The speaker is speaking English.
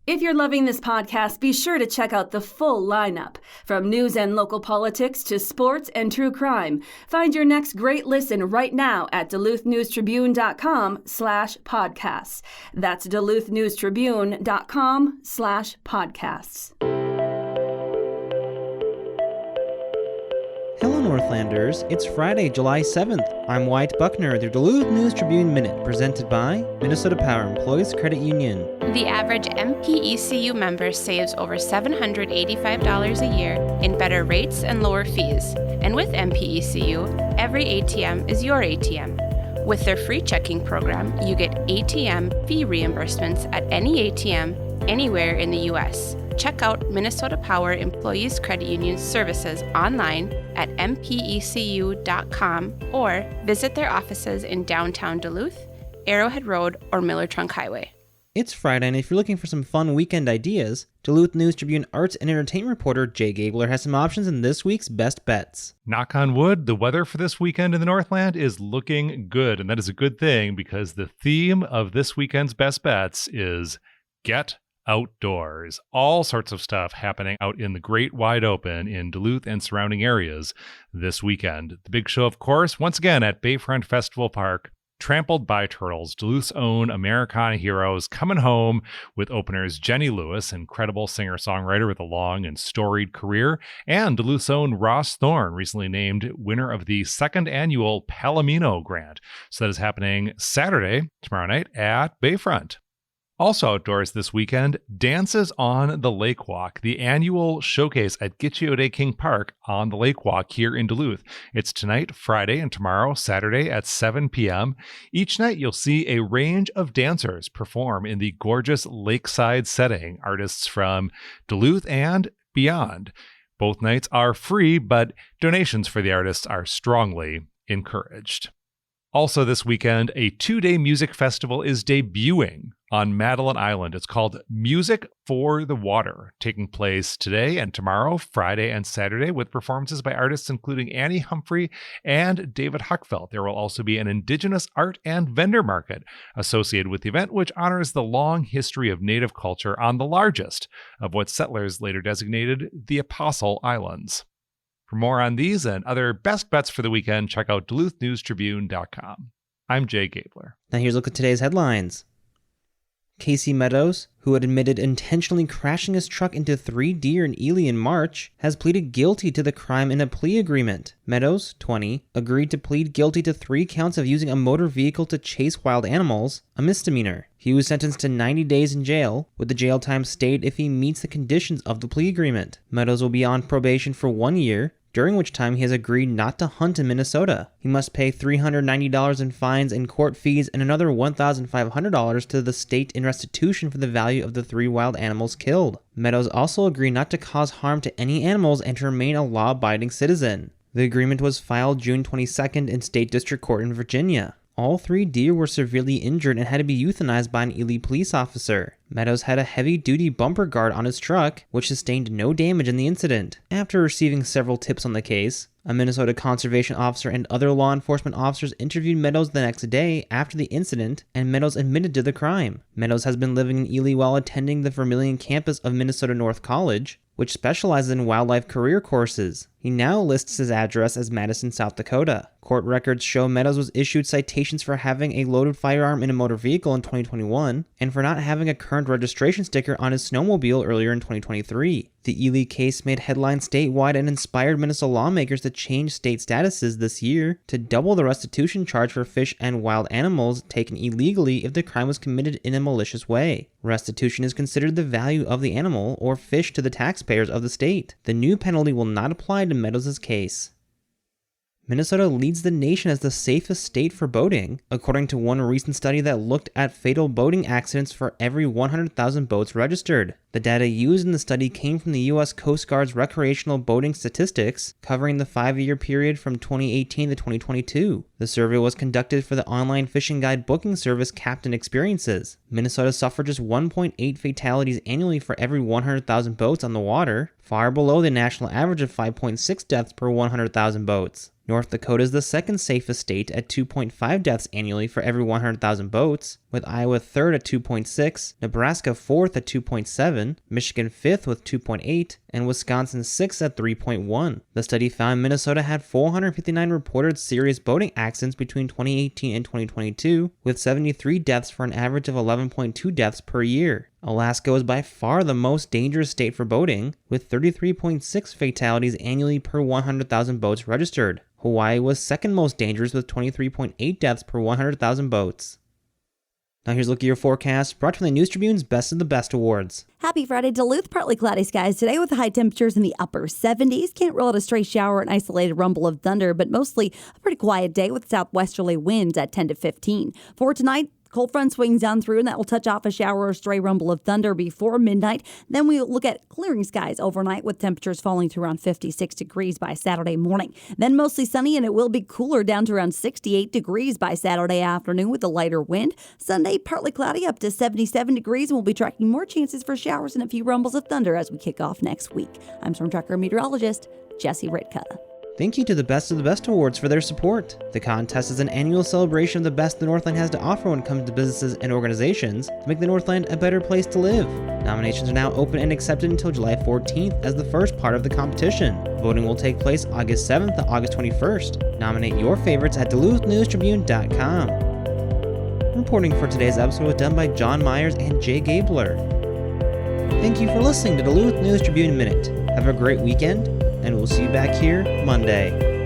If you're loving this podcast, be sure to check out the full lineup. From news and local politics to sports and true crime. Find your next great listen right now at duluthnewstribune.com/podcasts. That's duluthnewstribune.com/podcasts. Hello, Northlanders. It's Friday, July 7th. I'm Wyatt Buckner, the Duluth News Tribune Minute, presented by Minnesota Power Employees Credit Union. The average MPECU member saves over $785 a year in better rates and lower fees. And with MPECU, every ATM is your ATM. With their free checking program, you get ATM fee reimbursements at any ATM anywhere in the U.S. Check out Minnesota Power Employees Credit Union's services online at mpecu.com or visit their offices in downtown Duluth, Arrowhead Road, or Miller Trunk Highway. It's Friday, and if you're looking for some fun weekend ideas, Duluth News Tribune arts and entertainment reporter Jay Gabler has some options in this week's Best Bets. Knock on wood, the weather for this weekend in the Northland is looking good, and that is a good thing because the theme of this weekend's Best Bets is Get Outdoors. All sorts of stuff happening out in the great wide open in Duluth and surrounding areas this weekend. The big show, of course, once again at Bayfront Festival Park. Trampled by Turtles, Duluth's own Americana heroes, coming home with openers Jenny Lewis, incredible singer-songwriter with a long and storied career, and Duluth's own Ross Thorne, recently named winner of the second annual Palomino Grant. So that is happening Saturday, tomorrow night, at Bayfront. Also outdoors this weekend, Dances on the Lake Walk, the annual showcase at Gitche King Park on the Lake Walk here in Duluth. It's tonight, Friday, and tomorrow, Saturday at 7 p.m. Each night you'll see a range of dancers perform in the gorgeous lakeside setting, artists from Duluth and beyond. Both nights are free, but donations for the artists are strongly encouraged. Also this weekend, a 2-day music festival is debuting on Madeline Island. It's called Music for the Water, taking place today and tomorrow, Friday and Saturday, with performances by artists including Annie Humphrey and David Huckfeld. There will also be an Indigenous art and vendor market associated with the event, which honors the long history of Native culture on the largest of what settlers later designated the Apostle Islands. For more on these and other best bets for the weekend, check out duluthnewstribune.com. I'm Jay Gabler. Now here's a look at today's headlines. Casey Meadows, who had admitted intentionally crashing his truck into 3 deer in Ely in March, has pleaded guilty to the crime in a plea agreement. Meadows, 20, agreed to plead guilty to 3 counts of using a motor vehicle to chase wild animals, a misdemeanor. He was sentenced to 90 days in jail, with the jail time stayed if he meets the conditions of the plea agreement. Meadows will be on probation for 1 year, during which time he has agreed not to hunt in Minnesota. He must pay $390 in fines and court fees and another $1,500 to the state in restitution for the value of the 3 wild animals killed. Meadows also agreed not to cause harm to any animals and to remain a law-abiding citizen. The agreement was filed June 22nd in State District Court in Virginia. All 3 deer were severely injured and had to be euthanized by an Ely police officer. Meadows had a heavy-duty bumper guard on his truck, which sustained no damage in the incident. After receiving several tips on the case, a Minnesota conservation officer and other law enforcement officers interviewed Meadows the next day after the incident, and Meadows admitted to the crime. Meadows has been living in Ely while attending the Vermilion campus of Minnesota North College, which specializes in wildlife career courses. He now lists his address as Madison, South Dakota. Court records show Meadows was issued citations for having a loaded firearm in a motor vehicle in 2021 and for not having a current registration sticker on his snowmobile earlier in 2023. The Ely case made headlines statewide and inspired Minnesota lawmakers to change state statuses this year to double the restitution charge for fish and wild animals taken illegally if the crime was committed in a malicious way. Restitution is considered the value of the animal or fish to the taxpayers of the state. The new penalty will not apply to Meadows' case. Minnesota leads the nation as the safest state for boating, according to one recent study that looked at fatal boating accidents for every 100,000 boats registered. The data used in the study came from the U.S. Coast Guard's recreational boating statistics, covering the 5-year period from 2018 to 2022. The survey was conducted for the online fishing guide booking service Captain Experiences. Minnesota suffered just 1.8 fatalities annually for every 100,000 boats on the water, far below the national average of 5.6 deaths per 100,000 boats. North Dakota is the second safest state at 2.5 deaths annually for every 100,000 votes, with Iowa third at 2.6, Nebraska fourth at 2.7, Michigan fifth with 2.8, and Wisconsin sixth at 3.1. The study found Minnesota had 459 reported serious boating accidents between 2018 and 2022, with 73 deaths for an average of 11.2 deaths per year. Alaska was by far the most dangerous state for boating, with 33.6 fatalities annually per 100,000 boats registered. Hawaii was second most dangerous with 23.8 deaths per 100,000 boats. Now here's a look at your forecast, brought to you by the News Tribune's Best of the Best Awards. Happy Friday. Duluth, partly cloudy skies today with high temperatures in the upper 70s. Can't rule out a stray shower or an isolated rumble of thunder, but mostly a pretty quiet day with southwesterly winds at 10 to 15. For tonight, cold front swings down through, and that will touch off a shower or stray rumble of thunder before midnight. Then we look at clearing skies overnight with temperatures falling to around 56 degrees by Saturday morning. Then mostly sunny, and it will be cooler down to around 68 degrees by Saturday afternoon with a lighter wind. Sunday, partly cloudy up to 77 degrees, and we'll be tracking more chances for showers and a few rumbles of thunder as we kick off next week. I'm Storm Tracker meteorologist Jesse Ritka. Thank you to the Best of the Best Awards for their support. The contest is an annual celebration of the best the Northland has to offer when it comes to businesses and organizations to make the Northland a better place to live. Nominations are now open and accepted until July 14th as the first part of the competition. Voting will take place August 7th to August 21st. Nominate your favorites at duluthnewstribune.news. Reporting for today's episode was done by John Myers and Jay Gabler. Thank you for listening to Duluth News Tribune Minute. Have a great weekend, and we'll see you back here Monday.